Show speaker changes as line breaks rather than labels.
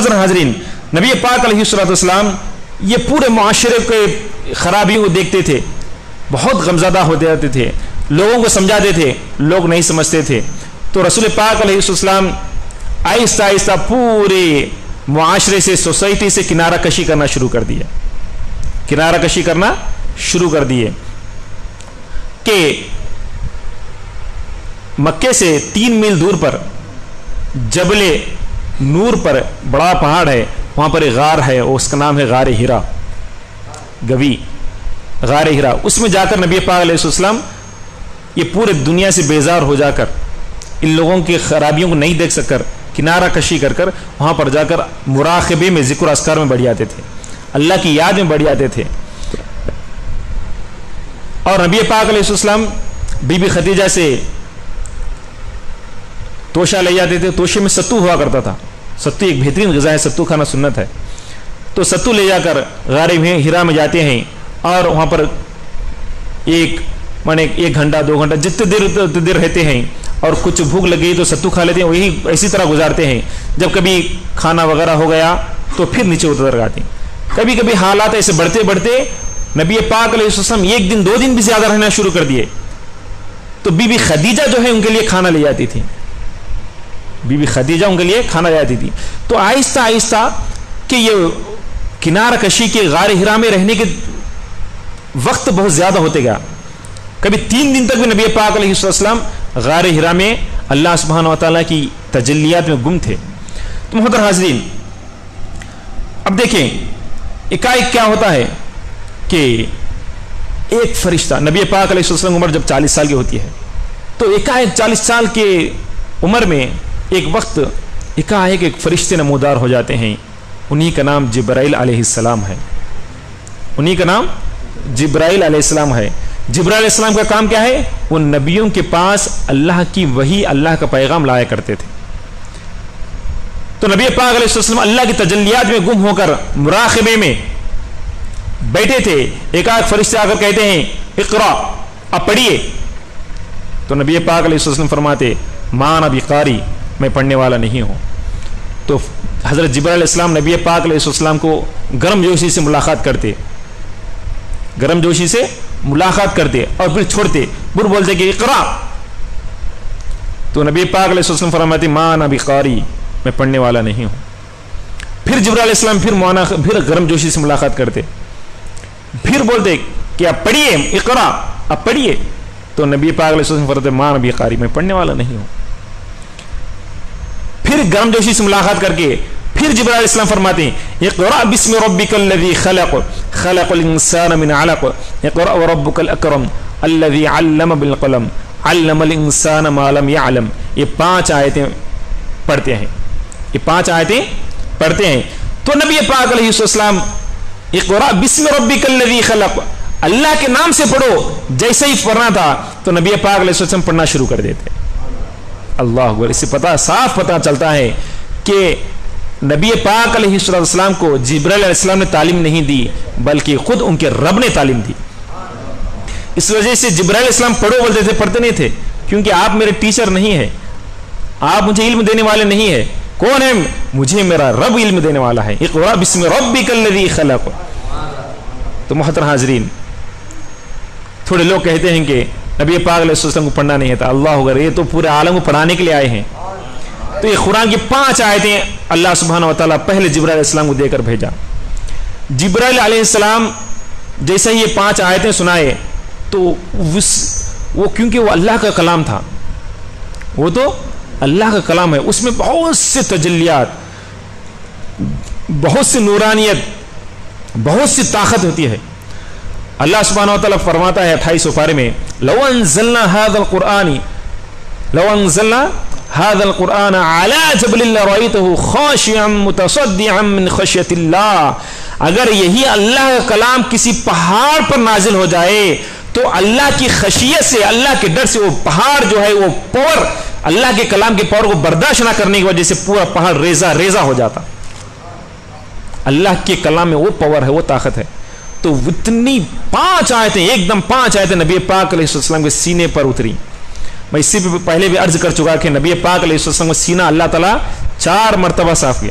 محترم حاضرین، نبی پاک علیہ السلام یہ پورے معاشرے کے خرابیوں کو دیکھتے تھے، بہت غمزدہ ہوتے جاتے تھے، لوگوں کو سمجھاتے تھے، لوگ نہیں سمجھتے تھے، تو رسول پاک علیہ السلام آہستہ آہستہ پورے معاشرے سے، سوسائٹی سے کنارہ کشی کرنا شروع کر دیا، کنارہ کشی کرنا شروع کر دیے کہ مکے سے 3 میل دور پر جبل نور پر بڑا پہاڑ ہے، وہاں پر ایک غار ہے، اس کا نام ہے غار ہیرا، گوی غار ہیرا، اس میں جا کر نبی پاک علیہ السلام یہ پورے دنیا سے بیزار ہو جا کر، ان لوگوں کی خرابیوں کو نہیں دیکھ سک کر، کنارہ کشی کر کر وہاں پر جا کر مراقبے میں، ذکر اذکار میں بڑھ جاتے تھے، اللہ کی یاد میں بڑھ جاتے تھے. اور نبی پاک علیہ السلام بی بی خدیجہ سے توشہ لے جاتے تھے، توشے میں ستو ہوا کرتا تھا، ستو ایک بہترین غذا ہے، ستو کھانا سنت ہے، تو ستو لے جا کر غار ہیرا میں جاتے ہیں اور وہاں پر ایک گھنٹہ 2 گھنٹہ جتنے دیر رہتے ہیں، اور کچھ بھوک لگی تو ستو کھا لیتے ہیں، وہی اسی طرح گزارتے ہیں. جب کبھی کھانا وغیرہ ہو گیا تو پھر نیچے اتر جاتے ہیں. کبھی کبھی حالات ایسے بڑھتے بڑھتے نبی پاک علیہ السلام 1 دن 2 دن بھی زیادہ رہنا شروع کر دیے، تو بی بی خدیجہ جو ہے ان کے لیے کھانا لے جاتی تھی، بی بی خدیجہ ان کے لیے کھانا لے جاتی تھی. تو آہستہ آہستہ کہ یہ کنارہ کشی کے غار ہیرا میں رہنے کے وقت بہت زیادہ ہوتے گیا، کبھی 3 دن تک بھی نبی پاک علیہ السلام غار ہیرا میں اللہ سبحانہ و تعالیٰ کی تجلیات میں گم تھے. تو محترم حاضرین، اب دیکھیں ایک کیا ہوتا ہے کہ ایک فرشتہ، نبی پاک علیہ السلام عمر جب 40 سال کی ہوتی ہے تو ایک 40 سال کے عمر میں ایک وقت ایک فرشتے نمودار ہو جاتے ہیں، انہی کا نام جبرائیل علیہ السلام ہے، انہی کا نام جبرائیل علیہ السلام ہے. جبرائیل علیہ السلام کا کام کیا ہے؟ وہ نبیوں کے پاس اللہ کی وحی، اللہ کا پیغام لایا کرتے تھے. تو نبی پاک علیہ السلام اللہ کی تجلیات میں گم ہو کر مراقبے میں بیٹھے تھے، ایک فرشتے آ کر کہتے ہیں اقرا، اب پڑھیے. تو نبی پاک علیہ السلام فرماتے ما انا بقاری، میں پڑھنے والا نہیں ہوں. تو حضرت جبرائیل علیہ السلام نبی پاک علیہ السلام کو گرم جوشی سے ملاقات کرتے، گرم جوشی سے ملاقات کرتے اور پھر چھوڑتے، پھر بولتے کہ اقرا. تو نبی پاک علیہ السلام فرماتے ما انا بقاری، میں پڑھنے والا نہیں ہوں. پھر جبرائیل علیہ السلام پھر گرم جوشی سے ملاقات کرتے، پھر بولتے کہ اب پڑھیے اقرا، اب پڑھیے. تو نبی پاک علیہ السلام فرماتے ما انا بقاری، میں پڑھنے والا نہیں ہوں. پھر گرم جوشی سے ملاقات کر کے پھر جبرائیل علیہ السلام فرماتے ہیں اقرا بسم ربک الذی خلق، خلق الانسان من علق، اقرا وربک الاکرم الذی علم بالقلم، علم الانسان ما لم يعلم. یہ 5 آیتیں پڑھتے ہیں، یہ 5 آیتیں پڑھتے ہیں. تو نبی پاک علیہ السلام اقرا بسم ربک الذی خلق، اللہ کے نام سے پڑھو، جیسے ہی پڑھنا تھا تو نبی پاک علیہ السلام پڑھنا شروع کر دیتے. اللہ اکبر. اس سے صاف پتہ چلتا ہے کہ نبی پاک علیہ السلام کو جبرائیل علیہ السلام نے تعلیم نہیں دی، بلکہ خود ان کے رب نے تعلیم دی. اس وجہ سے جبرائیل علیہ السلام پڑھو بولتے تھے، پڑھتے نہیں تھے، کیونکہ آپ میرے ٹیچر نہیں ہیں، آپ مجھے علم دینے والے نہیں ہیں. کون ہے؟ مجھے میرا رب علم دینے والا ہے. اقرا بسم ربک الذی خلق. تو محترم حاضرین، تھوڑے لوگ کہتے ہیں کہ نبی پاک علیہ السلام کو پڑھنا نہیں تھا. اللہ اکبر، یہ تو پورے عالم کو پڑھانے کے لیے آئے ہیں. تو یہ قرآن کی 5 آیتیں اللہ سبحانہ و تعالیٰ پہلے جبرائیل علیہ السلام کو دے کر بھیجا. جبرائیل علیہ السلام جیسے ہی یہ 5 آیتیں سنائے تو وہ کیونکہ وہ اللہ کا کلام تھا، وہ تو اللہ کا کلام ہے، اس میں بہت سے تجلیات، بہت سی نورانیت، بہت سی طاقت ہوتی ہے. اللہ سبحانہ و تعالیٰ فرماتا ہے 28 پارے میں لو انزلنا هذا القرآن على جبل لرأيته خاشعا متصدعا من خشية الله. اگر یہی اللہ کا کلام کسی پہاڑ پر نازل ہو جائے تو اللہ کی خشیت سے، اللہ کے ڈر سے وہ پہاڑ جو ہے، وہ پاور، اللہ کے کلام کے پاور کو برداشت نہ کرنے کی وجہ سے پورا پہاڑ ریزہ ریزہ ہو جاتا. اللہ کے کلام میں وہ پاور ہے، وہ طاقت ہے. تو اتنی 5 آیتیں، ایک دم 5 آیتیں نبی پاک علیہ السلام کے سینے پر اتری. میں اس سے پہلے بھی عرض کر چکا کہ نبی پاک علیہ السلام کا سینہ اللہ تعالیٰ 4 مرتبہ صاف کیا.